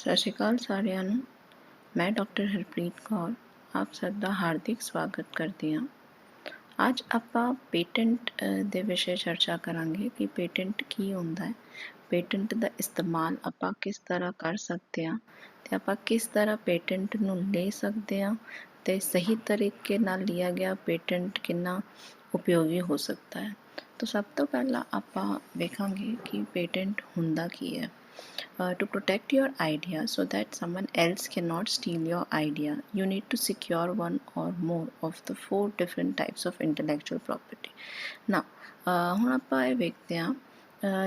ਸਤਿ ਸ਼੍ਰੀ ਅਕਾਲ ਸਾਰਿਆਂ ਨੂੰ। ਮੈਂ ਡਾਕਟਰ ਹਰਪ੍ਰੀਤ ਕੌਰ ਆਪ ਸਭ ਦਾ ਹਾਰਦਿਕ ਸਵਾਗਤ ਕਰਦੀ ਹਾਂ। ਅੱਜ ਆਪਾਂ ਪੇਟੈਂਟ ਦੇ ਵਿਸ਼ੇ ਚਰਚਾ ਕਰਾਂਗੇ ਕਿ ਪੇਟੈਂਟ ਕੀ ਹੁੰਦਾ ਹੈ, ਪੇਟੈਂਟ ਦਾ ਇਸਤੇਮਾਲ ਆਪਾਂ ਕਿਸ ਤਰ੍ਹਾਂ ਕਰ ਸਕਦੇ ਹਾਂ ਤੇ ਆਪਾਂ ਕਿਸ ਤਰ੍ਹਾਂ ਪੇਟੈਂਟ ਨੂੰ ਲੈ ਸਕਦੇ ਹਾਂ ਤੇ ਸਹੀ ਤਰੀਕੇ ਨਾਲ ਲਿਆ ਗਿਆ ਪੇਟੈਂਟ ਕਿੰਨਾ ਉਪਯੋਗੀ ਹੋ ਸਕਦਾ ਹੈ। ਤਾਂ ਸਭ ਤੋਂ ਪਹਿਲਾਂ ਆਪਾਂ ਵੇਖਾਂਗੇ ਕਿ ਪੇਟੈਂਟ ਹੁੰਦਾ ਕੀ ਹੈ। To protect your idea so that someone else cannot steal your idea, you need to secure one or more of the 4 different types of intellectual property. Now, ਹੁਣ ਆਪਾਂ ਇਹ ਵੇਖਦੇ ਹਾਂ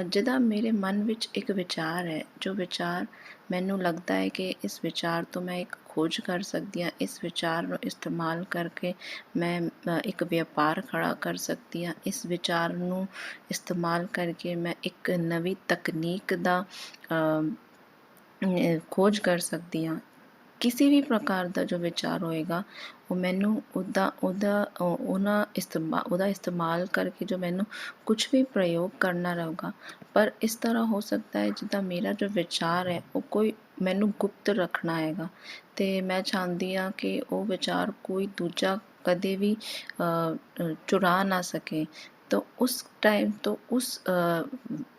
ਜਿਹਦਾ ਮੇਰੇ ਮਨ ਵਿੱਚ ਇੱਕ ਵਿਚਾਰ ਹੈ, ਜੋ ਵਿਚਾਰ ਮੈਨੂੰ ਲੱਗਦਾ ਹੈ ਕਿ ਇਸ ਵਿਚਾਰ ਤੋਂ ਮੈਂ ਇੱਕ ਖੋਜ ਕਰ ਸਕਦੀ ਹਾਂ, ਇਸ ਵਿਚਾਰ ਨੂੰ ਇਸਤੇਮਾਲ ਕਰਕੇ ਮੈਂ ਇੱਕ ਵਪਾਰ ਖੜਾ ਕਰ ਸਕਦੀ ਹਾਂ, ਇਸ ਵਿਚਾਰ ਨੂੰ ਇਸਤੇਮਾਲ ਕਰਕੇ ਮੈਂ ਇੱਕ ਨਵੀਂ ਤਕਨੀਕ ਦਾ ਖੋਜ ਕਰ ਸਕਦੀ ਹਾਂ। ਕਿਸੇ ਵੀ ਪ੍ਰਕਾਰ ਦਾ ਜੋ ਵਿਚਾਰ ਹੋਏਗਾ ਉਹ ਮੈਨੂੰ ਉਹਦਾ ਇਸਤੇਮਾਲ ਕਰਕੇ ਜੋ ਮੈਨੂੰ ਕੁਛ ਵੀ ਪ੍ਰਯੋਗ ਕਰਨਾ ਰਹੂਗਾ। ਪਰ ਇਸ ਤਰ੍ਹਾਂ ਹੋ ਸਕਦਾ ਹੈ ਜਿੱਦਾਂ ਮੇਰਾ ਜੋ ਵਿਚਾਰ ਹੈ ਉਹ ਕੋਈ ਮੈਨੂੰ ਗੁਪਤ ਰੱਖਣਾ ਹੈਗਾ ਅਤੇ ਮੈਂ ਚਾਹੁੰਦੀ ਹਾਂ ਕਿ ਉਹ ਵਿਚਾਰ ਕੋਈ ਦੂਜਾ ਕਦੇ ਵੀ ਚੁਰਾ ਨਾ ਸਕੇ। ਤਾਂ ਉਸ ਟਾਈਮ ਤੋਂ ਉਸ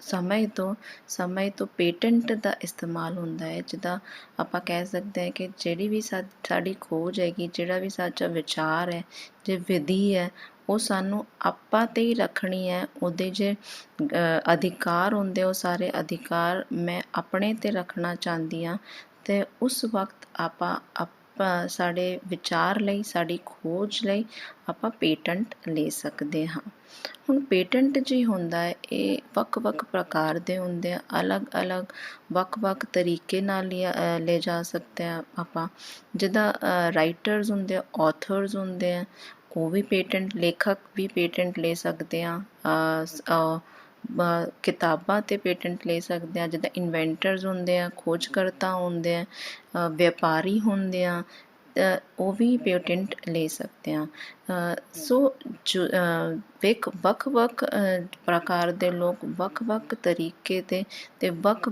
ਸਮੇਂ ਤੋਂ ਪੇਟੈਂਟ ਦਾ ਇਸਤੇਮਾਲ ਹੁੰਦਾ ਹੈ। ਜਿੱਦਾਂ ਆਪਾਂ ਕਹਿ ਸਕਦੇ ਹਾਂ ਕਿ ਜਿਹੜੀ ਵੀ ਸਾਡੀ ਖੋਜ ਹੈਗੀ, ਜਿਹੜਾ ਵੀ ਸਾਡਾ ਵਿਚਾਰ ਹੈ, ਜੇ ਵਿਧੀ ਹੈ, ਉਹ ਸਾਨੂੰ ਆਪਾਂ 'ਤੇ ਹੀ ਰੱਖਣੀ ਹੈ। ਉਹਦੇ ਜੇ ਅਧਿਕਾਰ ਹੁੰਦੇ ਉਹ ਸਾਰੇ ਅਧਿਕਾਰ ਮੈਂ ਆਪਣੇ 'ਤੇ ਰੱਖਣਾ ਚਾਹੁੰਦੀ ਹਾਂ ਅਤੇ ਉਸ ਵਕਤ ਆਪਾਂ ਸਾਡੇ ਵਿਚਾਰ ਲਈ, ਸਾਡੀ ਖੋਜ ਲਈ ਆਪਾਂ ਪੇਟੈਂਟ ਲੈ ਸਕਦੇ ਹਾਂ। ਹੁਣ ਪੇਟੈਂਟ ਜੀ ਹੁੰਦਾ ਹੈ ਇਹ ਵੱਖ ਪ੍ਰਕਾਰ ਦੇ ਹੁੰਦੇ ਆ, ਅਲੱਗ ਵੱਖ ਤਰੀਕੇ ਨਾਲ ਲੈ ਜਾ ਸਕਦੇ ਆ ਆਪਾਂ। ਜਿੱਦਾਂ ਰਾਈਟਰਸ ਹੁੰਦੇ ਆ, ਆਥਰਸ ਹੁੰਦੇ ਆ, ਉਹ ਵੀ ਪੇਟੈਂਟ, ਲੇਖਕ ਵੀ ਪੇਟੈਂਟ ਲੈ ਸਕਦੇ ਆ। ਕਿਤਾਬਾਂ 'ਤੇ ਪੇਟੈਂਟ ਲੈ ਸਕਦੇ ਹਾਂ। ਜਿੱਦਾਂ ਇਨਵੈਂਟਰਸ ਹੁੰਦੇ ਆ, ਖੋਜਕਰਤਾ ਹੁੰਦੇ ਆ, ਵਪਾਰੀ ਹੁੰਦੇ ਆ, ਉਹ ਵੀ ਪੇਟੈਂਟ ਲੈ ਸਕਦੇ ਹਾਂ। ਸੋ ਵੱਖ ਪ੍ਰਕਾਰ ਦੇ ਲੋਕ ਵੱਖ ਤਰੀਕੇ 'ਤੇ ਅਤੇ ਵੱਖ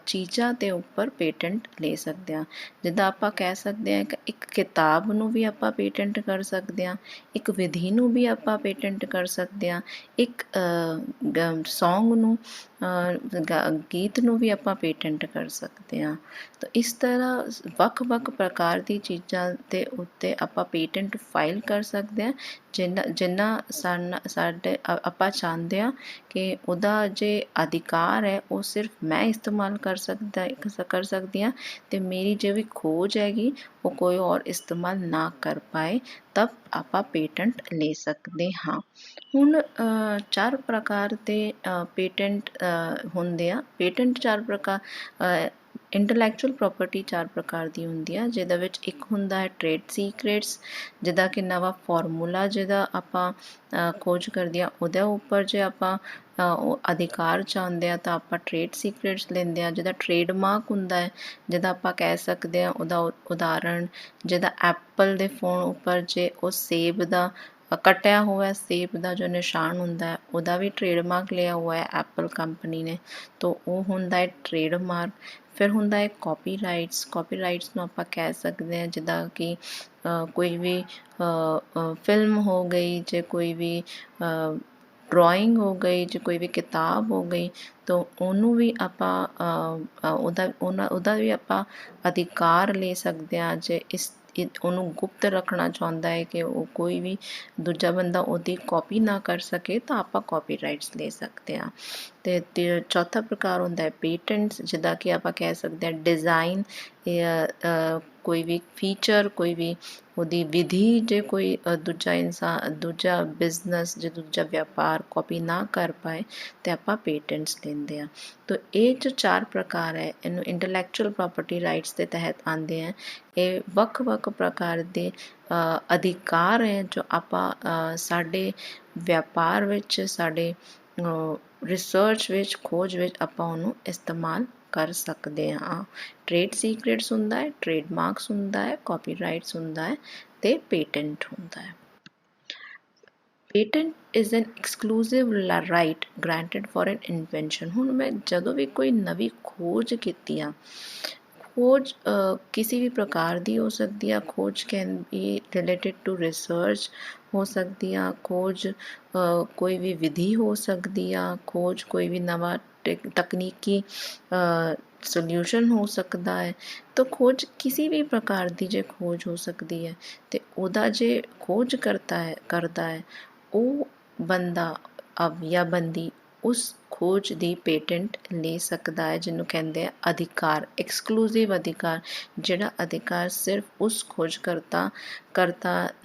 ਚੀਜ਼ਾਂ ਦੇ ਉੱਪਰ ਪੇਟੈਂਟ ਲੈ ਸਕਦੇ ਹਾਂ। ਜਿੱਦਾਂ ਆਪਾਂ ਕਹਿ ਸਕਦੇ ਹਾਂ ਕਿ ਇੱਕ ਕਿਤਾਬ ਨੂੰ ਵੀ ਆਪਾਂ ਪੇਟੈਂਟ ਕਰ ਸਕਦੇ ਹਾਂ, ਇੱਕ ਵਿਧੀ ਨੂੰ ਵੀ ਆਪਾਂ ਪੇਟੈਂਟ ਕਰ ਸਕਦੇ ਹਾਂ, ਇੱਕ ਸੌਂਗ ਨੂੰ, ਗੀਤ ਨੂੰ ਵੀ ਆਪਾਂ ਪੇਟੈਂਟ ਕਰ ਸਕਦੇ ਹਾਂ। ਤਾਂ ਇਸ ਤਰ੍ਹਾਂ ਵੱਖ ਪ੍ਰਕਾਰ ਦੀ ਚੀਜ਼ਾਂ ਦੇ ਉੱਤੇ ਆਪਾਂ ਪੇਟੈਂਟ ਫਾਈਲ ਕਰ ਸਕਦੇ ਹਾਂ ਜਿੰਨਾ ਸਾਡੇ ਆਪਾਂ ਚਾਹੁੰਦੇ ਹਾਂ ਕਿ ਉਹਦਾ ਜੇ ਅਧਿਕਾਰ ਹੈ ਉਹ ਸਿਰਫ ਮੈਂ ਇਸਤੇਮਾਲ ਕਰ ਸਕਦੀ ਹਾਂ ਅਤੇ ਮੇਰੀ ਜੋ ਵੀ ਖੋਜ ਹੈਗੀ ਉਹ ਕੋਈ ਹੋਰ ਇਸਤੇਮਾਲ ਨਾ ਕਰ ਪਾਏ, ਤਬ ਆਪਾਂ ਪੇਟੈਂਟ ਲੈ ਸਕਦੇ ਹਾਂ। ਹੁਣ 4 ਪ੍ਰਕਾਰ ਦੇ ਪੇਟੈਂਟ ਹੁੰਦੇ ਆ। ਪੇਟੈਂਟ 4 ਪ੍ਰਕਾਰ ਇੰਟਲੈਕਚੁਅਲ ਪ੍ਰੋਪਰਟੀ 4 ਪ੍ਰਕਾਰ ਦੀ ਹੁੰਦੀ ਆ, ਜਿਹਦੇ ਵਿੱਚ ਇੱਕ ਹੁੰਦਾ ਹੈ ਟ੍ਰੇਡ ਸੀਕ੍ਰੇਟਸ, ਜਿਹਦਾ ਕਿ ਨਵਾਂ ਫਾਰਮੂਲਾ ਜਿਹਦਾ ਆਪਾਂ ਖੋਜ ਕਰਦੇ ਹਾਂ ਉਹਦੇ ਉੱਪਰ ਜੇ ਆਪਾਂ ਉਹ ਅਧਿਕਾਰ ਚਾਹੁੰਦੇ ਹਾਂ ਤਾਂ ਆਪਾਂ ਟ੍ਰੇਡ ਸੀਕ੍ਰੇਟਸ ਲੈਂਦੇ ਹਾਂ। ਜਿਹਦਾ ਟ੍ਰੇਡਮਾਰਕ ਹੁੰਦਾ ਹੈ, ਜਿਹਦਾ ਆਪਾਂ ਕਹਿ ਸਕਦੇ ਹਾਂ, ਉਹਦਾ ਉਦਾਹਰਣ ਜਿਹਦਾ ਐਪਲ ਦੇ ਫੋਨ ਉੱਪਰ ਜੇ ਉਹ ਸੇਬ ਦਾ ਕੱਟਿਆ ਹੋਇਆ ਸੇਬ ਦਾ ਜੋ ਨਿਸ਼ਾਨ ਹੁੰਦਾ ਹੈ ਉਹਦਾ ਵੀ ਟ੍ਰੇਡਮਾਰਕ ਲਿਆ ਹੋਇਆ ਹੈ ਐਪਲ ਕੰਪਨੀ ਨੇ, ਤਾਂ ਉਹ ਹੁੰਦਾ ਹੈ ਟ੍ਰੇਡਮਾਰਕ। ਫਿਰ ਹੁੰਦਾ ਹੈ ਕਾਪੀਰਾਈਟਸ ਨੂੰ ਆਪਾਂ ਕਹਿ ਸਕਦੇ ਹਾਂ ਜਿੱਦਾਂ ਕਿ ਕੋਈ ਵੀ ਫਿਲਮ ਹੋ ਗਈ, ਜੇ ਕੋਈ ਵੀ ਡਰਾਇੰਗ ਹੋ ਗਈ, ਜੇ ਕੋਈ ਵੀ ਕਿਤਾਬ ਹੋ ਗਈ, ਤਾਂ ਉਹਨੂੰ ਵੀ ਆਪਾਂ ਉਹਦਾ ਵੀ ਆਪਾਂ ਅਧਿਕਾਰ ਲੈ ਸਕਦੇ ਹਾਂ। ਜੇ ਉਹਨੂੰ ਗੁਪਤ ਰੱਖਣਾ ਚਾਹੁੰਦਾ ਹੈ ਕਿ ਉਹ ਕੋਈ ਵੀ ਦੂਜਾ ਬੰਦਾ ਉਹਦੀ ਕਾਪੀ ਨਾ ਕਰ ਸਕੇ ਤਾਂ ਆਪਾਂ ਕਾਪੀਰਾਈਟਸ ਲੈ ਸਕਦੇ ਹਾਂ। ਅਤੇ ਚੌਥਾ ਪ੍ਰਕਾਰ ਹੁੰਦਾ ਹੈ ਪੇਟੈਂਟਸ, ਜਿੱਦਾਂ ਕਿ ਆਪਾਂ ਕਹਿ ਸਕਦੇ ਹਾਂ ਡਿਜ਼ਾਈਨ, ਕੋਈ ਵੀ ਫੀਚਰ, ਕੋਈ ਵੀ ਉਹਦੀ ਵਿਧੀ ਜੇ ਕੋਈ ਦੂਜਾ ਬਿਜ਼ਨਸ, ਜੇ ਦੂਜਾ ਵਪਾਰ ਕਾਪੀ ਨਾ ਕਰ ਪਾਏ ਤਾਂ ਆਪਾਂ ਪੇਟੈਂਟਸ ਲੈਂਦੇ ਹਾਂ। ਤਾਂ ਇਹ ਜੋ 4 ਪ੍ਰਕਾਰ ਹੈ ਇਹਨੂੰ ਇੰਟਲੈਕਚੁਅਲ ਪ੍ਰੋਪਰਟੀ ਰਾਈਟਸ ਦੇ ਤਹਿਤ ਆਉਂਦੇ ਹੈ। ਇਹ ਵੱਖ ਪ੍ਰਕਾਰ ਦੇ ਅਧਿਕਾਰ ਹੈ ਜੋ ਆਪਾਂ ਸਾਡੇ ਵਪਾਰ ਵਿੱਚ, ਸਾਡੇ ਰਿਸਰਚ ਵਿੱਚ, ਖੋਜ ਵਿੱਚ ਆਪਾਂ ਉਹਨੂੰ ਇਸਤੇਮਾਲ ਕਰ ਸਕਦੇ ਹਾਂ। ਟ੍ਰੇਡ ਸੀਕ੍ਰੇਟਸ ਹੁੰਦਾ ਹੈ, ਟ੍ਰੇਡਮਾਰਕਸ ਹੁੰਦਾ ਹੈ, ਕਾਪੀਰਾਈਟਸ ਹੁੰਦਾ ਹੈ ਅਤੇ ਪੇਟੈਂਟ ਹੁੰਦਾ ਹੈ। Patent is an exclusive right granted for N invention. ਹੁਣ ਮੈਂ ਜਦੋਂ ਵੀ ਕੋਈ ਨਵੀਂ ਖੋਜ ਕੀਤੀ ਆ, खोज किसी भी प्रकार ਦੀ ਹੋ ਸਕਦੀ ਆ। ਖੋਜ can be related to research ਹੋ ਸਕਦੀ ਆ। ਖੋਜ ਕੋਈ ਵੀ ਵਿਧੀ ਹੋ ਸਕਦੀ ਆ। ਖੋਜ ਕੋਈ ਵੀ ਨਵਾਂ ਤਕਨੀਕੀ ਸੋਲਿਊਸ਼ਨ ਹੋ ਸਕਦਾ ਹੈ। ਤਾਂ ਖੋਜ ਕਿਸੇ ਵੀ ਪ੍ਰਕਾਰ ਦੀ ਜੇ ਖੋਜ ਹੋ ਸਕਦੀ ਹੈ ਅਤੇ ਉਹਦਾ ਜੇ ਖੋਜ ਕਰਦਾ ਹੈ ਉਹ ਬੰਦਾ ਜਾਂ ਬੰਦੀ ਉਸ ਖੋਜ ਦੀ ਪੇਟੈਂਟ ਲੈ ਸਕਦਾ ਹੈ, ਜਿਹਨੂੰ ਕਹਿੰਦੇ ਆ ਅਧਿਕਾਰ, ਐਕਸਕਲੂਸਿਵ ਅਧਿਕਾਰ। ਜਿਹੜਾ ਅਧਿਕਾਰ ਸਿਰਫ ਉਸ ਖੋਜਕਰਤਾ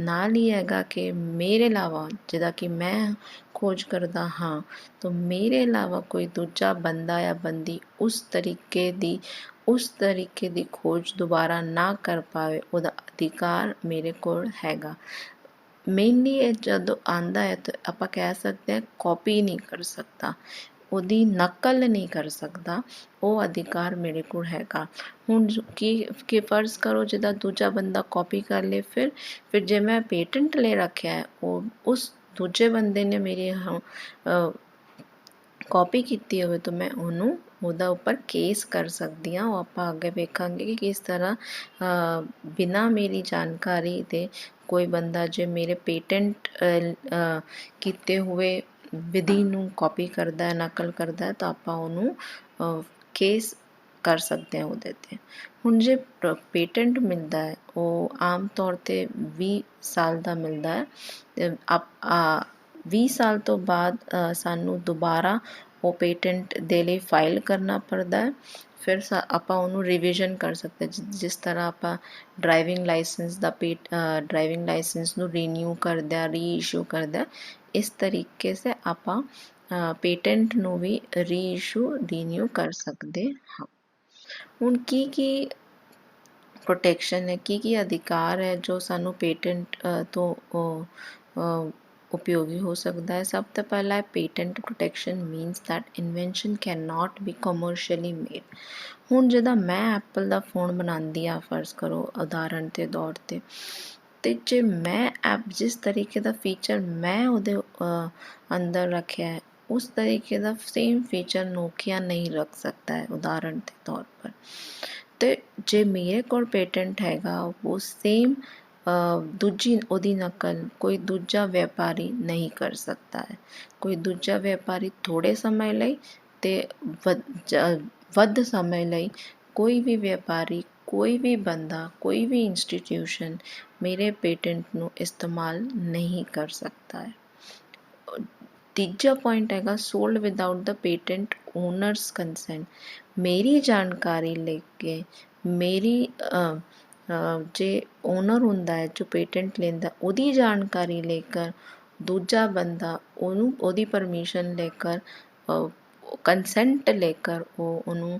ਨਾਲ ਹੀ ਹੈਗਾ ਕਿ ਮੇਰੇ ਇਲਾਵਾ, ਜਿਹਦਾ ਕਿ ਮੈਂ ਖੋਜ ਕਰਦਾ ਹਾਂ, ਤਾਂ ਮੇਰੇ ਇਲਾਵਾ ਕੋਈ ਦੂਜਾ ਬੰਦਾ ਜਾਂ ਬੰਦੀ ਉਸ ਤਰੀਕੇ ਦੀ ਖੋਜ ਦੁਬਾਰਾ ਨਾ ਕਰ ਪਾਵੇ, ਉਹਦਾ ਅਧਿਕਾਰ ਮੇਰੇ ਕੋਲ ਹੈਗਾ। ਮੇਨਲੀ ਇਹ ਜਦੋਂ ਆਉਂਦਾ ਹੈ ਤਾਂ ਆਪਾਂ ਕਹਿ ਸਕਦੇ ਹਾਂ ਕਾਪੀ ਨਹੀਂ ਕਰ ਸਕਦਾ, ਉਹਦੀ ਨਕਲ ਨਹੀਂ ਕਰ ਸਕਦਾ, ਉਹ ਅਧਿਕਾਰ ਮੇਰੇ ਕੋਲ ਹੈਗਾ। ਹੁਣ ਕੀ ਫਰਜ਼ ਕਰੋ ਜਿੱਦਾਂ ਦੂਜਾ ਬੰਦਾ ਕਾਪੀ ਕਰ ਲੇ, ਫਿਰ ਜੇ ਮੈਂ ਪੇਟੈਂਟ ਲੈ ਰੱਖਿਆ ਹੈ, ਉਹ ਉਸ ਦੂਜੇ ਬੰਦੇ ਨੇ ਮੇਰੀ ਕਾਪੀ ਕੀਤੀ ਹੋਵੇ ਤਾਂ ਮੈਂ ਉਹਦਾ ਉੱਪਰ ਕੇਸ ਕਰ ਸਕਦੀ ਹਾਂ। ਉਹ ਆਪਾਂ ਅੱਗੇ ਵੇਖਾਂਗੇ ਕਿ ਕਿਸ ਤਰ੍ਹਾਂ ਬਿਨਾਂ ਮੇਰੀ ਜਾਣਕਾਰੀ ਦੇ ਕੋਈ ਬੰਦਾ ਜੇ ਮੇਰੇ ਪੇਟੈਂਟ ਕੀਤੇ ਹੋਏ ਵਿਧੀ ਨੂੰ ਕਾਪੀ ਕਰਦਾ ਹੈ, ਨਕਲ ਕਰਦਾ ਹੈ, ਤਾਂ ਆਪਾਂ ਉਹਨੂੰ ਕੇਸ ਕਰ ਸਕਦੇ ਹਾਂ ਉਹਦੇ 'ਤੇ। ਹੁਣ ਜੇ ਪੇਟੈਂਟ ਮਿਲਦਾ ਹੈ ਉਹ ਆਮ ਤੌਰ 'ਤੇ 20 ਸਾਲ ਦਾ ਮਿਲਦਾ ਹੈ। 20 ਸਾਲ ਤੋਂ ਬਾਅਦ ਸਾਨੂੰ ਦੁਬਾਰਾ ਉਹ ਪੇਟੈਂਟ ਦੇ ਲਈ ਫਾਈਲ ਕਰਨਾ ਪੜਦਾ ਹੈ। ਫਿਰ ਆਪਾਂ ਉਹਨੂੰ ਰਿਵੀਜ਼ਨ ਕਰ ਸਕਦੇ, ਜਿਸ ਤਰ੍ਹਾਂ ਆਪਾਂ ਡਰਾਈਵਿੰਗ ਲਾਇਸੈਂਸ ਨੂੰ ਰੀਨਿਊ ਕਰਦਾ, ਰੀਇਸ਼ੂ ਕਰਦਾ, ਇਸ ਤਰੀਕੇ ਸੇ ਆਪਾਂ ਪੇਟੈਂਟ ਨੂੰ ਵੀ ਰੀਇਸ਼ੂ, ਰੀਨਿਊ ਕਰ ਸਕਦੇ ਹਾਂ। ਹੁਣ ਕੀ ਪ੍ਰੋਟੈਕਸ਼ਨ ਹੈ, ਕੀ ਅਧਿਕਾਰ ਹੈ ਜੋ ਸਾਨੂੰ ਪੇਟੈਂਟ ਤੋਂ ਉਪਯੋਗੀ ਹੋ ਸਕਦਾ ਹੈ। ਸਭ ਤੋਂ ਪਹਿਲਾਂ ਹੈ patent protection means that invention can not be commercially made. ਹੁਣ ਜਿੱਦਾਂ ਮੈਂ ਐਪਲ ਦਾ ਫੋਨ ਬਣਾਉਂਦੀ ਆ, ਫਰਜ਼ ਕਰੋ ਉਦਾਹਰਣ ਦੇ ਤੌਰ 'ਤੇ, ਅਤੇ ਜੇ ਮੈਂ ਜਿਸ ਤਰੀਕੇ ਦਾ ਫੀਚਰ ਮੈਂ ਉਹਦੇ ਅੰਦਰ ਰੱਖਿਆ ਹੈ, ਉਸ ਤਰੀਕੇ ਦਾ ਸੇਮ ਫੀਚਰ ਨੋਕੀਆ ਨਹੀਂ ਰੱਖ ਸਕਦਾ ਹੈ, ਉਦਾਹਰਣ ਦੇ ਤੌਰ ਪਰ। ਅਤੇ ਜੇ ਮੇਰੇ ਕੋਲ ਪੇਟੈਂਟ ਹੈਗਾ, ਉਹ ਸੇਮ ਦੂਜੀ ਉਹਦੀ ਨਕਲ ਕੋਈ ਦੂਜਾ ਵਪਾਰੀ ਨਹੀਂ ਕਰ ਸਕਦਾ ਹੈ। ਕੋਈ ਦੂਜਾ ਵਪਾਰੀ ਥੋੜ੍ਹੇ ਸਮੇਂ ਲਈ ਅਤੇ ਵੱਧ ਸਮੇਂ ਲਈ ਕੋਈ ਵੀ ਵਪਾਰੀ, ਕੋਈ ਵੀ ਬੰਦਾ, ਕੋਈ ਵੀ ਇੰਸਟੀਟਿਊਸ਼ਨ ਮੇਰੇ ਪੇਟੈਂਟ ਨੂੰ ਇਸਤੇਮਾਲ ਨਹੀਂ ਕਰ ਸਕਦਾ ਹੈ। ਤੀਜਾ ਪੁਆਇੰਟ ਹੈਗਾ ਸੋਲਡ ਵਿਦਆਊਟ ਦਾ ਪੇਟੈਂਟ ਓਨਰਸ ਕੰਸੈਂਟ। ਮੇਰੀ ਜਾਣਕਾਰੀ ਲੈ ਕੇ ਜੇ ਓਨਰ ਹੁੰਦਾ ਹੈ ਜੋ ਪੇਟੈਂਟ ਲੈਂਦਾ, ਉਹਦੀ ਜਾਣਕਾਰੀ ਲੈ ਕਰ ਦੂਜਾ ਬੰਦਾ ਉਹਦੀ ਪਰਮਿਸ਼ਨ ਲੈ ਕਰ, ਕੰਸੈਂਟ ਲੈ ਕਰ ਉਹਨੂੰ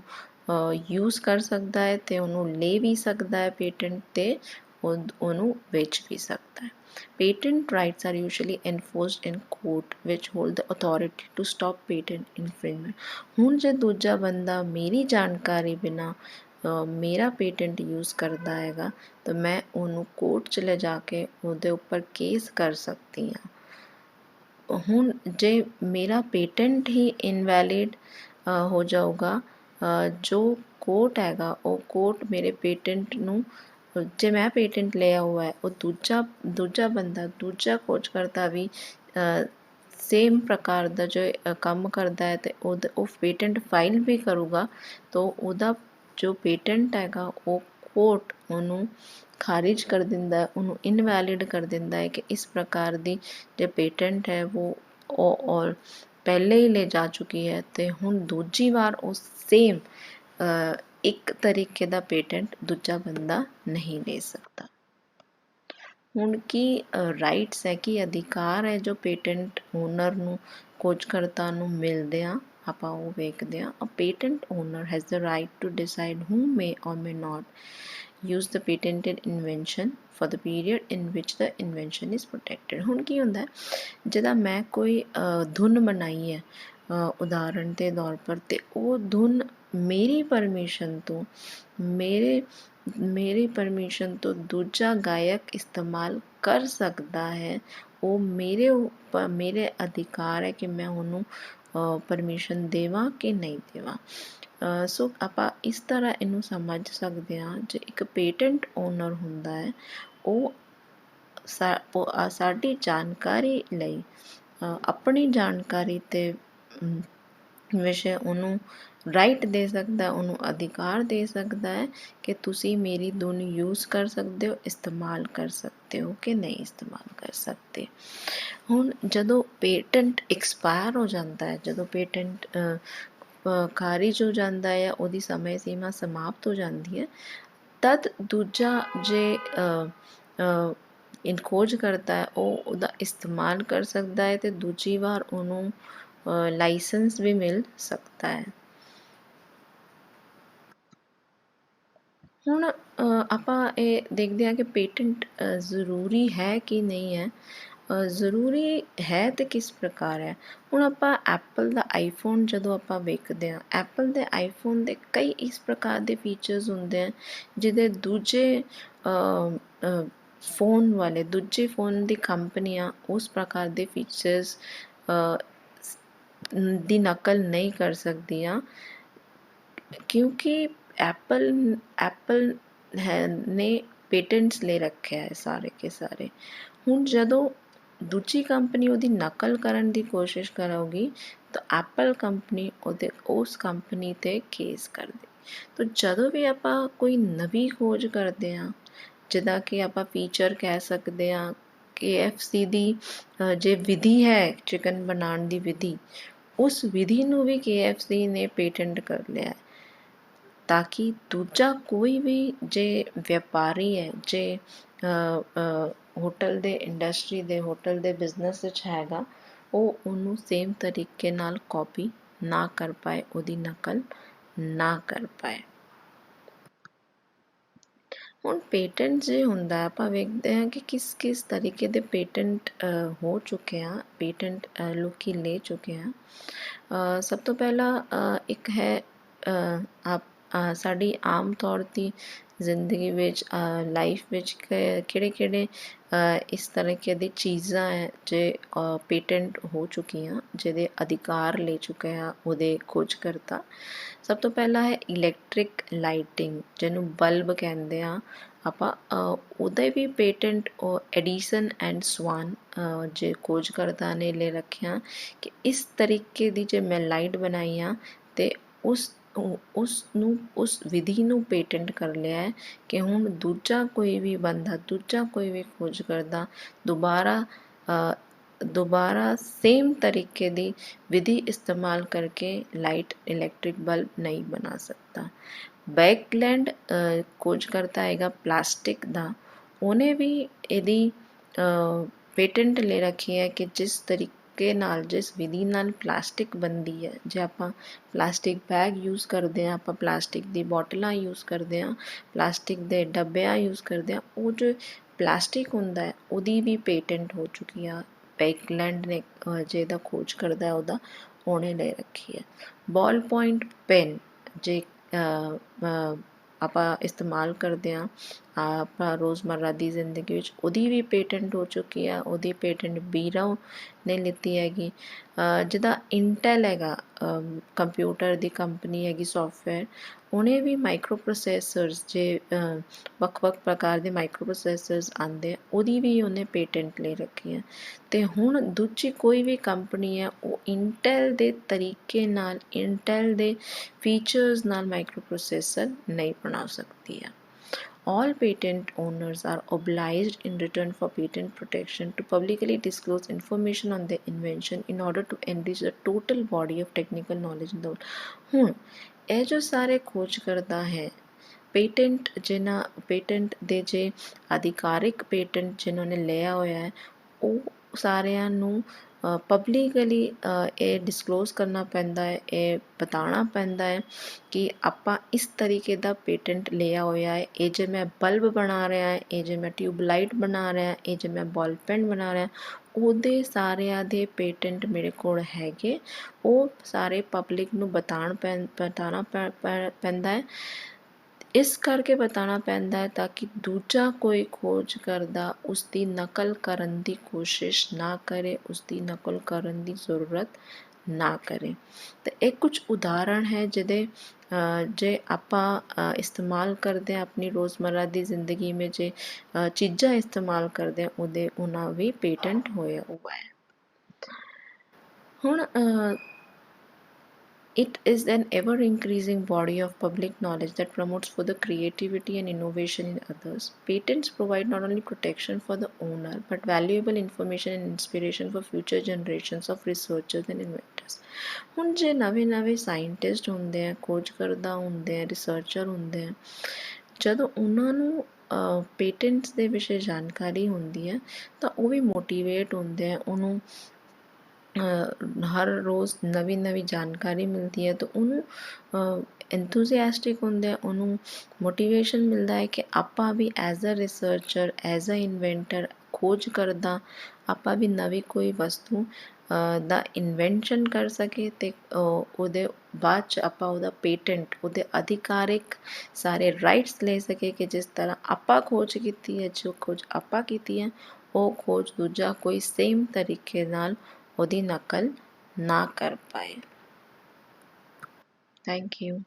ਯੂਜ਼ ਕਰ ਸਕਦਾ ਹੈ ਅਤੇ ਉਹਨੂੰ ਲੈ ਵੀ ਸਕਦਾ ਹੈ ਪੇਟੈਂਟ, ਅਤੇ ਉਹਨੂੰ ਵੇਚ ਵੀ ਸਕਦਾ ਹੈ। Patent rights are usually enforced in court which hold the authority to stop patent infringement। ਹੁਣ ਜੇ ਦੂਜਾ ਬੰਦਾ ਮੇਰੀ ਜਾਣਕਾਰੀ ਬਿਨਾਂ ਮੇਰਾ ਪੇਟੈਂਟ ਯੂਜ਼ ਕਰਦਾ ਹੈਗਾ, ਤਾਂ ਮੈਂ ਉਹਨੂੰ ਕੋਰਟ 'ਚ ਲਿਜਾ ਕੇ ਉਹਦੇ ਉੱਪਰ ਕੇਸ ਕਰ ਸਕਦੀ ਹਾਂ। ਹੁਣ ਜੇ ਮੇਰਾ ਪੇਟੈਂਟ ਹੀ ਇਨਵੈਲਿਡ ਹੋ ਜਾਊਗਾ, ਜੋ ਕੋਰਟ ਹੈਗਾ ਉਹ ਕੋਰਟ ਮੇਰੇ ਪੇਟੈਂਟ ਨੂੰ, ਜੇ ਮੈਂ ਪੇਟੈਂਟ ਲਿਆ ਹੋਇਆ ਹੈ, ਉਹ ਦੂਜਾ ਬੰਦਾ, ਦੂਜਾ ਖੋਜਕਰਤਾ ਵੀ ਸੇਮ ਪ੍ਰਕਾਰ ਦਾ ਜੋ ਕੰਮ ਕਰਦਾ ਹੈ ਅਤੇ ਉਹ ਪੇਟੈਂਟ ਫਾਈਲ ਵੀ ਕਰੂਗਾ, ਤਾਂ ਉਹਦਾ ਜੋ ਪੇਟੈਂਟ ਹੈਗਾ ਉਹ ਕੋਰਟ ਉਹਨੂੰ ਖਾਰਿਜ ਕਰ ਦਿੰਦਾ, ਉਹਨੂੰ ਇਨਵੈਲਿਡ ਕਰ ਦਿੰਦਾ ਹੈ ਕਿ ਇਸ ਪ੍ਰਕਾਰ ਦੀ ਜੋ ਪੇਟੈਂਟ ਹੈ ਉਹ ਔਰ ਪਹਿਲੇ ਹੀ ਲੈ ਜਾ ਚੁੱਕੀ ਹੈ, ਅਤੇ ਹੁਣ ਦੂਜੀ ਵਾਰ ਉਹ ਸੇਮ ਇੱਕ ਤਰੀਕੇ ਦਾ ਪੇਟੈਂਟ ਦੂਜਾ ਬੰਦਾ ਨਹੀਂ ਲੈ ਸਕਦਾ। ਹੁਣ ਕੀ ਰਾਈਟਸ ਹੈ, ਕੀ ਅਧਿਕਾਰ ਹੈ ਜੋ ਪੇਟੈਂਟ ਓਨਰ ਨੂੰ, ਖੋਜਕਰਤਾ ਨੂੰ ਮਿਲਦੇ ਆ, ਆਪਾਂ ਉਹ ਵੇਖਦੇ ਹਾਂ। A patent owner has the right to decide who may or may not use the patented invention for the period in which the invention is protected। ਹੁਣ ਕੀ ਹੁੰਦਾ, ਜਦੋਂ ਮੈਂ ਕੋਈ ਧੁਨ ਬਣਾਈ ਹੈ ਉਦਾਹਰਣ ਦੇ ਤੌਰ ਪਰ, ਅਤੇ ਉਹ ਧੁਨ ਮੇਰੀ ਪਰਮਿਸ਼ਨ ਤੋਂ ਦੂਜਾ ਗਾਇਕ ਇਸਤੇਮਾਲ ਕਰ ਸਕਦਾ ਹੈ, ਉਹ ਮੇਰੇ ਅਧਿਕਾਰ ਹੈ ਕਿ ਮੈਂ ਉਹਨੂੰ ਪਰਮਿਸ਼ਨ ਦੇਵਾਂ ਕਿ ਨਹੀਂ ਦੇਵਾਂ। ਸੋ ਆਪਾਂ ਇਸ ਤਰ੍ਹਾਂ ਇਹਨੂੰ ਸਮਝ ਸਕਦੇ ਹਾਂ, ਜੇ ਇੱਕ ਪੇਟੈਂਟ ਓਨਰ ਹੁੰਦਾ ਹੈ ਉਹ ਸਾਡੀ ਜਾਣਕਾਰੀ ਲਈ ਆਪਣੀ ਜਾਣਕਾਰੀ ਤੇ ਵਿਸ਼ੇ ਉਹਨੂੰ ਰਾਈਟ ਦੇ ਸਕਦਾ, ਉਹਨੂੰ ਅਧਿਕਾਰ ਦੇ ਸਕਦਾ ਹੈ ਕਿ ਤੁਸੀਂ ਮੇਰੀ ਧੁਨ ਯੂਜ਼ ਕਰ ਸਕਦੇ ਹੋ, ਇਸਤੇਮਾਲ ਕਰ ਸਕਦੇ ਹੋ ਕਿ ਨਹੀਂ ਇਸਤੇਮਾਲ ਕਰ ਸਕਦੇ। ਹੁਣ ਜਦੋਂ ਪੇਟੈਂਟ ਐਕਸਪਾਇਰ ਹੋ ਜਾਂਦਾ ਹੈ, ਜਦੋਂ ਪੇਟੈਂਟ ਖਾਰਿਜ ਹੋ ਜਾਂਦਾ ਹੈ ਜਾਂ ਉਹਦੀ ਸਮੇਂ ਸੀਮਾ ਸਮਾਪਤ ਹੋ ਜਾਂਦੀ ਹੈ, ਤਦ ਦੂਜਾ ਜੇ ਖੋਜ ਕਰਤਾ ਹੈ ਉਹ ਉਹਦਾ ਇਸਤੇਮਾਲ ਕਰ ਸਕਦਾ ਹੈ ਅਤੇ ਦੂਜੀ ਵਾਰ ਉਹਨੂੰ ਲਾਇਸੈਂਸ ਵੀ ਮਿਲ ਸਕਦਾ ਹੈ। ਹੁਣ ਆਪਾਂ ਇਹ ਦੇਖਦੇ ਹਾਂ ਕਿ ਪੇਟੈਂਟ ਜ਼ਰੂਰੀ ਹੈ ਕਿ ਨਹੀਂ ਹੈ। ਜ਼ਰੂਰੀ ਹੈ ਤੇ ਕਿਸ ਪ੍ਰਕਾਰ ਹੈ। ਹੁਣ ਆਪਾਂ ਐਪਲ ਦਾ ਆਈਫੋਨ ਜਦੋਂ ਆਪਾਂ ਵੇਖਦੇ ਹਾਂ, ਐਪਲ ਦੇ ਆਈਫੋਨ ਦੇ ਕਈ ਇਸ ਪ੍ਰਕਾਰ ਦੇ ਫੀਚਰਸ ਹੁੰਦੇ ਹਨ ਜਿਹਦੇ ਦੂਜੇ ਫ਼ੋਨ ਵਾਲੇ ਦੂਜੇ ਫ਼ੋਨ ਦੀ ਕੰਪਨੀਆਂ ਉਸ ਪ੍ਰਕਾਰ ਦੇ ਫੀਚਰਸ ਦੀ ਨਕਲ ਨਹੀਂ ਕਰ ਸਕਦੀਆਂ, ਕਿਉਂਕਿ ਐਪਲ ਨੇ ਪੇਟੈਂਟਸ ਲੈ ਰੱਖਿਆ ਹੈ ਸਾਰੇ ਕੇ ਸਾਰੇ। ਹੁਣ ਜਦੋਂ ਦੂਜੀ ਕੰਪਨੀ ਉਹਦੀ ਨਕਲ ਕਰਨ ਦੀ ਕੋਸ਼ਿਸ਼ ਕਰੇਗੀ ਤਾਂ ਐਪਲ ਕੰਪਨੀ ਉਸ ਕੰਪਨੀ 'ਤੇ ਕੇਸ ਕਰਦੀ। ਤਾਂ ਜਦੋਂ ਵੀ ਆਪਾਂ ਕੋਈ ਨਵੀਂ ਖੋਜ ਕਰਦੇ ਹਾਂ, ਜਿੱਦਾਂ ਕਿ ਆਪਾਂ ਫੀਚਰ ਕਹਿ ਸਕਦੇ ਹਾਂ, KFC ਦੀ ਜੇ ਵਿਧੀ ਹੈ ਚਿਕਨ ਬਣਾਉਣ ਦੀ ਵਿਧੀ, ਉਸ ਵਿਧੀ ਨੂੰ ਵੀ KFC ਨੇ ਪੇਟੈਂਟ ਕਰ ਲਿਆ ਤਾਂ ਕਿ ਦੂਜਾ ਕੋਈ ਵੀ ਜੇ ਵਪਾਰੀ ਹੈ, ਜੇ ਹੋਟਲ ਦੇ ਇੰਡਸਟਰੀ ਦੇ ਹੋਟਲ ਦੇ ਬਿਜ਼ਨਸ ਵਿੱਚ ਹੈਗਾ, ਉਹ ਉਹਨੂੰ ਸੇਮ ਤਰੀਕੇ ਨਾਲ ਕਾਪੀ ਨਾ ਕਰ ਪਾਏ, ਉਹਦੀ ਨਕਲ ਨਾ ਕਰ ਪਾਏ। ਹੁਣ ਪੇਟੈਂਟ ਜੇ ਹੁੰਦਾ ਆਪਾਂ ਵੇਖਦੇ ਹਾਂ ਕਿ ਕਿਸ ਕਿਸ ਤਰੀਕੇ ਦੇ ਪੇਟੈਂਟ ਹੋ ਚੁੱਕੇ ਆ, ਪੇਟੈਂਟ ਲੋਕੀ ਲੈ ਚੁੱਕੇ ਆ। ਸਭ ਤੋਂ ਪਹਿਲਾਂ ਇੱਕ ਹੈ ਸਾਡੀ ਆਮ ਤੌਰ 'ਤੇ ਜ਼ਿੰਦਗੀ ਵਿੱਚ ਲਾਈਫ ਵਿੱਚ ਕਿਹੜੇ ਕਿਹੜੇ ਇਸ ਤਰੀਕੇ ਦੀ ਚੀਜ਼ਾਂ ਹੈ ਜੇ ਪੇਟੈਂਟ ਹੋ ਚੁੱਕੀਆਂ, ਜਿਹਦੇ ਅਧਿਕਾਰ ਲੈ ਚੁੱਕੇ ਆ ਉਹਦੇ ਖੋਜਕਰਤਾ। ਸਭ ਤੋਂ ਪਹਿਲਾਂ ਹੈ ਇਲੈਕਟ੍ਰਿਕ ਲਾਈਟਿੰਗ, ਜਿਹਨੂੰ ਬਲਬ ਕਹਿੰਦੇ ਆ ਆਪਾਂ, ਉਹਦੇ ਵੀ ਪੇਟੈਂਟ ਐਡੀਸਨ ਐਂਡ ਸਵਾਨ ਜੇ ਖੋਜਕਰਤਾ ਨੇ ਲੈ ਰੱਖਿਆ ਕਿ ਇਸ ਤਰੀਕੇ ਦੀ ਜੇ ਮੈਂ ਲਾਈਟ ਬਣਾਈ ਆ ਅਤੇ ਉਸ ਵਿਧੀ ਨੂੰ ਪੇਟੈਂਟ ਕਰ ਲਿਆ ਹੈ ਕਿ ਹੁਣ ਦੂਜਾ ਕੋਈ ਵੀ ਬੰਦਾ, ਦੂਜਾ ਕੋਈ ਵੀ ਖੋਜ ਕਰਦਾ ਦੁਬਾਰਾ ਸੇਮ ਤਰੀਕੇ ਦੀ ਵਿਧੀ ਇਸਤੇਮਾਲ ਕਰਕੇ ਲਾਈਟ ਇਲੈਕਟ੍ਰਿਕ ਬਲਬ ਨਹੀਂ ਬਣਾ ਸਕਦਾ। ਬੈਕਲੈਂਡ ਖੋਜ ਕਰਤਾ ਹੈਗਾ ਪਲਾਸਟਿਕ ਦਾ, ਉਹਨੇ ਵੀ ਇਹਦੀ ਪੇਟੈਂਟ ਲੈ ਰੱਖੀ ਹੈ ਕਿ ਜਿਸ ਤਰੀਕੇ ਨਾਲ, ਜਿਸ ਵਿਧੀ ਨਾਲ ਪਲਾਸਟਿਕ ਬਣਦੀ ਹੈ, ਜੇ ਆਪਾਂ ਪਲਾਸਟਿਕ ਬੈਗ ਯੂਜ਼ ਕਰਦੇ ਹਾਂ, ਆਪਾਂ ਪਲਾਸਟਿਕ ਦੀ ਬੋਟਲਾਂ ਯੂਜ਼ ਕਰਦੇ ਹਾਂ, ਪਲਾਸਟਿਕ ਦੇ ਡੱਬਿਆਂ ਯੂਜ਼ ਕਰਦੇ ਹਾਂ, ਉਹ ਜੋ ਪਲਾਸਟਿਕ ਹੁੰਦਾ ਹੈ ਉਹਦੀ ਵੀ ਪੇਟੈਂਟ ਹੋ ਚੁੱਕੀ ਆ। ਬੈਕਲੈਂਡ ਨੇ ਜਿਹਦਾ ਖੋਜ ਕਰਦਾ ਉਹਦਾ ਉਹਨੇ ਲੈ ਰੱਖੀ ਹੈ। ਬਾਲ ਪੁਆਇੰਟ ਪੈਨ ਜੇ ਆਪਾਂ ਇਸਤੇਮਾਲ ਕਰਦੇ ਹਾਂ ਆਪਾਂ ਰੋਜ਼ਮर्रा ਦੀ ਜ਼ਿੰਦਗੀ ਵਿੱਚ, ਉਹਦੀ ਵੀ ਪੇਟੈਂਟ ਹੋ ਚੁੱਕੀ ਆ। ਉਹਦੀ ਪੇਟੈਂਟ ਬੀਰੋ ਨੇ ਲਿੱਤੀ ਹੈਗੀ। ਜਿੱਦਾਂ ਇੰਟੈਲ ਹੈਗਾ, ਕੰਪਿਊਟਰ ਦੀ ਕੰਪਨੀ ਹੈਗੀ, ਸੋਫਟਵੇਅਰ, ਉਹਨੇ ਵੀ ਮਾਈਕਰੋ ਪ੍ਰੋਸੈਸਰਸ ਜੇ ਵੱਖ ਵੱਖ ਪ੍ਰਕਾਰ ਦੇ ਮਾਈਕਰੋ ਪ੍ਰੋਸੈਸਰਸ ਆਉਂਦੇ, ਉਹਦੀ ਵੀ ਉਹਨੇ ਪੇਟੈਂਟ ਲੈ ਰੱਖੀ ਹੈ। ਅਤੇ ਹੁਣ ਦੂਜੀ ਕੋਈ ਵੀ ਕੰਪਨੀ ਹੈ ਉਹ ਇੰਟੈਲ ਦੇ ਤਰੀਕੇ ਨਾਲ, ਇੰਟੈਲ ਦੇ ਫੀਚਰਸ ਨਾਲ ਮਾਈਕਰੋ ਪ੍ਰੋਸੈਸਰ ਨਹੀਂ ਬਣਾ ਸਕਦੀ ਹੈ। All patent owners are obliged in return for patent protection to publicly disclose information on their invention in order to enrich the total body of technical knowledge in the world। ਹੁਣ ਇਹ ਜੋ ਸਾਰੇ ਖੋਜ ਕਰਦਾ ਹੈ, ਪੇਟੈਂਟ ਦੇ ਜੇ ਅਧਿਕਾਰਿਕ patent ਜਿਨ੍ਹਾਂ ਨੇ ਲਿਆ ਹੋਇਆ ਹੈ, ਉਹ ਸਾਰਿਆਂ ਨੂੰ ਪਬਲਿਕਲੀ ਇਹ ਡਿਸਕਲੋਜ਼ ਕਰਨਾ ਪੈਂਦਾ ਹੈ, ਇਹ ਬਤਾਉਣਾ ਪੈਂਦਾ ਹੈ ਕਿ ਆਪਾਂ ਇਸ ਤਰੀਕੇ ਦਾ ਪੇਟੈਂਟ ਲਿਆ ਹੋਇਆ ਹੈ। ਇਹ ਜੇ ਮੈਂ ਬਲਬ ਬਣਾ ਰਿਹਾ ਹੈ, ਇਹ ਜੇ ਮੈਂ ਟਿਊਬਲਾਈਟ ਬਣਾ ਰਿਹਾ, ਇਹ ਜੇ ਮੈਂ ਬਾਲ ਪੈਨ ਬਣਾ ਰਿਹਾ, ਉਹਦੇ ਸਾਰਿਆਂ ਦੇ ਪੇਟੈਂਟ ਮੇਰੇ ਕੋਲ ਹੈਗੇ। ਉਹ ਸਾਰੇ ਪਬਲਿਕ ਨੂੰ ਬਤਾਉਣਾ ਪੈਂਦਾ ਹੈ। ਇਸ ਕਰਕੇ ਬਤਾਉਣਾ ਪੈਂਦਾ ਹੈ ਤਾਂ ਕਿ ਦੂਜਾ ਕੋਈ ਖੋਜ ਕਰਦਾ ਉਸਦੀ ਨਕਲ ਕਰਨ ਦੀ ਕੋਸ਼ਿਸ਼ ਨਾ ਕਰੇ, ਉਸਦੀ ਨਕਲ ਕਰਨ ਦੀ ਜ਼ਰੂਰਤ ਨਾ ਕਰੇ। ਤੇ ਇਹ ਕੁਝ ਉਦਾਹਰਣ ਹੈ ਜਿਹਦੇ ਜੇ ਆਪਾਂ ਇਸਤੇਮਾਲ ਕਰਦੇ ਹਾਂ ਆਪਣੀ ਰੋਜ਼ਮर्रा ਦੀ ਜ਼ਿੰਦਗੀ ਵਿੱਚ, ਜੇ ਚੀਜ਼ਾਂ ਇਸਤੇਮਾਲ ਕਰਦੇ ਹਾਂ ਉਹਨਾਂ ਵੀ ਪੇਟੈਂਟ ਹੋਇਆ ਹੋਇਆ ਹੈ। ਹੁਣ it is an ever-increasing body of public knowledge that promotes for the creativity and innovation in others. Patents provide not only protection for the owner, but valuable information and inspiration for future generations of researchers and inventors. ਹੁਣ ਜੇ ਨਵੇਂ scientist ਹੁੰਦੇ ਆ, ਖੋਜ ਕਰਦਾ ਹੁੰਦੇ ਆ, researcher ਹੁੰਦੇ ਆ, ਜਦੋਂ ਉਹਨਾਂ ਨੂੰ ਪੇਟੈਂਟਸ ਦੇ ਵਿਸ਼ੇ ਜਾਣਕਾਰੀ ਹੁੰਦੀ ਹੈ ਤਾਂ ਉਹ ਵੀ ਮੋਟੀਵੇਟ ਹੁੰਦੇ ਆ, ਉਹਨੂੰ ਹਰ ਰੋਜ਼ ਨਵੀਂ ਜਾਣਕਾਰੀ ਮਿਲਦੀ ਹੈ ਤਾਂ ਉਹਨੂੰ ਐਂਥੂਸੀਆਸਟਿਕ ਹੁੰਦੇ ਆ, ਉਹਨੂੰ ਮੋਟੀਵੇਸ਼ਨ ਮਿਲਦਾ ਹੈ ਕਿ ਆਪਾਂ ਵੀ as a researcher, as a inventor ਖੋਜ ਕਰਦਾ, ਆਪਾਂ ਵੀ ਨਵੀਂ ਕੋਈ ਵਸਤੂ ਦਾ ਇਨਵੈਂਸ਼ਨ ਕਰ ਸਕੇ ਅਤੇ ਉਹਦੇ ਬਾਅਦ 'ਚ ਆਪਾਂ ਉਹਦਾ ਪੇਟੈਂਟ, ਉਹਦੇ ਅਧਿਕਾਰਿਕ ਸਾਰੇ ਰਾਈਟਸ ਲੈ ਸਕੇ ਕਿ ਜਿਸ ਤਰ੍ਹਾਂ ਆਪਾਂ ਖੋਜ ਕੀਤੀ ਹੈ, ਜੋ ਖੋਜ ਆਪਾਂ ਕੀਤੀ ਹੈ ਉਹ ਖੋਜ ਦੂਜਾ ਕੋਈ ਸੇਮ ਤਰੀਕੇ ਨਾਲ ਉਹਦੀ ਨਕਲ ਨਾ ਕਰ ਪਾਏ। Thank you.